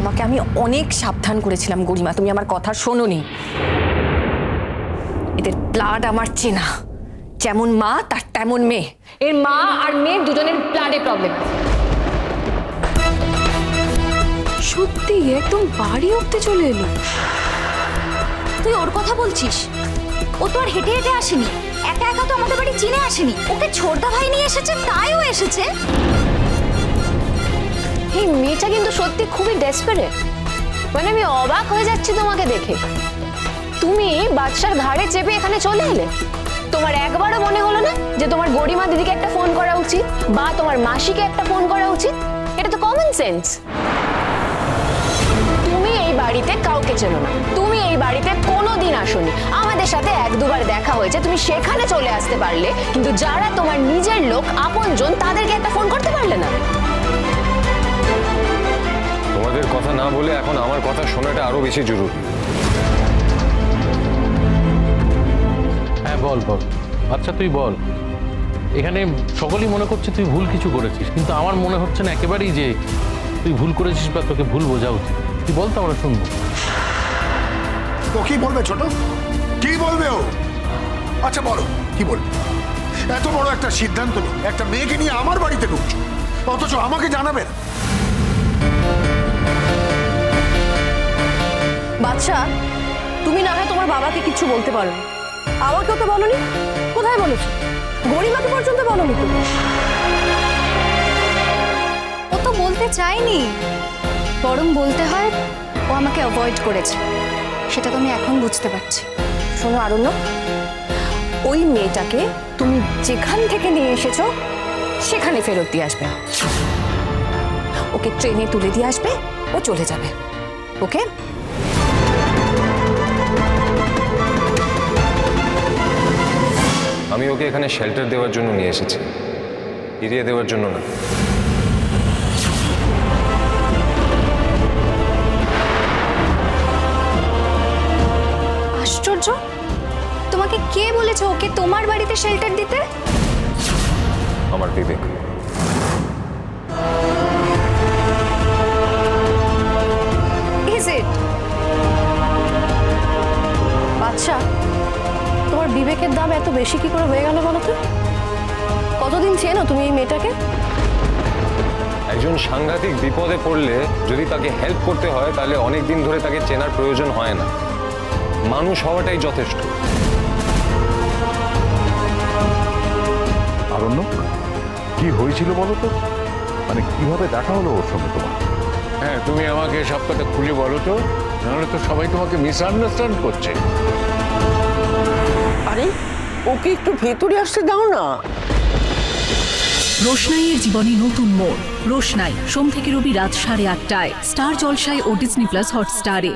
তোমাকে আমি অনেক সাবধান করেছিলাম গরিমা, তুমি আমার কথা শোনোনি। এদের ব্লাড আমার চেনা, যেমন মা তার তেমন মেয়ে। এর মা আর মেয়ের দুজনের ব্লাডে প্রবলেম আছে। সত্যি একদম বাড়ি অব্দি চলে এলো। তুই ওর কথা বলছিস? ও তো আর হেঁটে হেঁটে আসেনি, একা একা তো আমাদের বাড়ি চিনে আসেনি। ওকে ছোটদা ভাই নিয়ে এসেছে, তাইও এসেছে। এই মেয়েটা কিন্তু সত্যি খুবই ডেসপারেট। মানে আমি অবাক হয়ে যাচ্ছি তোমাকে দেখে। তুমি বাদশার ঘাড়ে চেপে এখানে চলে এলে, তোমার একবারও মনে হলো না যে তোমার গরিমা দিদিকে একটা ফোন করা উচিত বা তোমার মাসিকে একটা ফোন করা উচিত? এটা তো কমন সেন্স। তুমি এই বাড়িতে কাউকে চেনো না, তুমি এই বাড়িতে কোনোদিন আসোনি, আমাদের সাথে এক দুবার দেখা হয়েছে, তুমি সেখানে চলে আসতে পারলে, কিন্তু যারা তোমার নিজের লোক আপনজন তাদেরকে একটা ফোন করতে পারলে না। তোমাদের কথা না বলে এখন আমার কথা শোনাটা আরো বেশি জরুরি। হ্যাঁ বল বল, আচ্ছা তুই বল। এখানে সকলেই মনে করছে তুই ভুল কিছু করেছিস, কিন্তু আমার মনে হচ্ছে না একেবারেই যে তুই ভুল করেছিস বা তোকে ভুল বোঝা উচিত। তুই বল তো আমরা শুনবো। ও কি বলবে ছোট? কি বলবে ও? আচ্ছা বলো কি বলবে? এত বড় একটা সিদ্ধান্ত নিয়ে একটা মেয়েকে নিয়ে আমার বাড়িতে ঢুকছো, অথচ আমাকে জানাবে না। বাদশা, তুমি না হয় তোমার বাবাকে কিছু বলতে পারো, আমাকেও তো বলনি। কোথায় বলেছো? গরিমাকে পর্যন্ত বলনি তো। ও তো বলতে চায়নি, বরং বলতে হয় ও আমাকে অ্যাভয়েড করেছে। সেটা তো আমি এখন বুঝতে পারছি। শোনো আরণ্য, ওই মেয়েটাকে তুমি যেখান থেকে নিয়ে এসেছো সেখানে ফেরত দিয়ে আসবে। ওকে ট্রেনে তুলে দিয়ে আসবে, ও চলে যাবে। ওকে? আমি ওকে এখানে শেল্টার দেওয়ার জন্য নিয়ে এসেছি, ফিরিয়ে দেওয়ার জন্য না। আশ্চর্য, তোমাকে কে বলেছে ওকে তোমার বাড়িতে শেল্টার দিতে? আমার বিবেক। Is it? বাদশা, তোমার বিবেকের দাম এত বেশি কি করে হয়ে গেল বলো তো? কতদিন চেনো তুমি এই মেয়েটাকে? একজন সাংঘাতিক বিপদে পড়লে যদি তাকে হেল্প করতে হয় তাহলে অনেক দিন ধরে তাকে চেনার প্রয়োজন হয় না, মানুষ হওয়াটাই যথেষ্ট। আরণ্য, কি হয়েছিল বলো তো? মানে কিভাবে দেখা হলো ওর সঙ্গে তোমার? হ্যাঁ, তুমি আমাকে সব কথা খুলে বলো তো, নাহলে তো সবাই তোমাকে মিসআন্ডারস্ট্যান্ড করছে। আরে ওকে একটু ভেতরে আসতে দাও না। রোশনাইয়ের জীবনে নতুন মোড়। রোশনাই সোম থেকে রবি রাত 8:30টায় স্টার জলসায় ও ডিজনি প্লাস হটস্টারে।